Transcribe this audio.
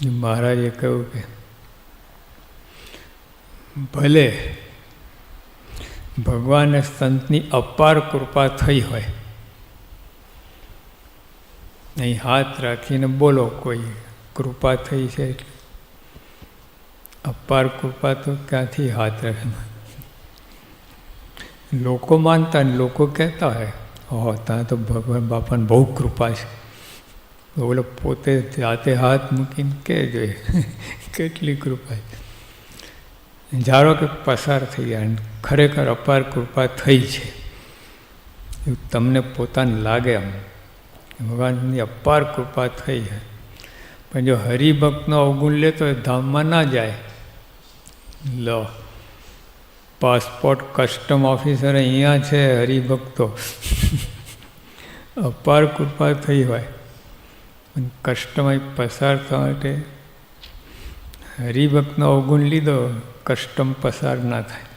મહારાજે કહ્યું કે ભલે ભગવાનને સંતની અપાર કૃપા થઈ હોય, અહીં હાથ રાખીને બોલો કોઈ કૃપા થઈ છે, અપાર કૃપા તો ક્યાંથી હાથ રાખે. લોકો માનતા ને લોકો કહેતા હોય, ત્યાં તો ભગવાન બાપાને બહુ કૃપા છે. બોલો પોતે જાતે હાથ મૂકીને કે જોઈએ કેટલી કૃપા છે. ધારો કે પસાર થઈ ગયા, ખરેખર અપાર કૃપા થઈ છે એવું તમને પોતાને લાગે, આમ ભગવાનની અપાર કૃપા થઈ છે. પણ જો હરિભક્તનો અવગુણ લેતો હોય ધામમાં ના જાય. લો, પાસપોર્ટ કસ્ટમ ઓફિસર અહીંયા છે, હરિભક્તો અપાર કૃપા થઈ હોય પણ કસ્ટમ પસાર થવા માટે હરિભક્તનો અવગુણ લીધો, કસ્ટમ પસાર ના થાય.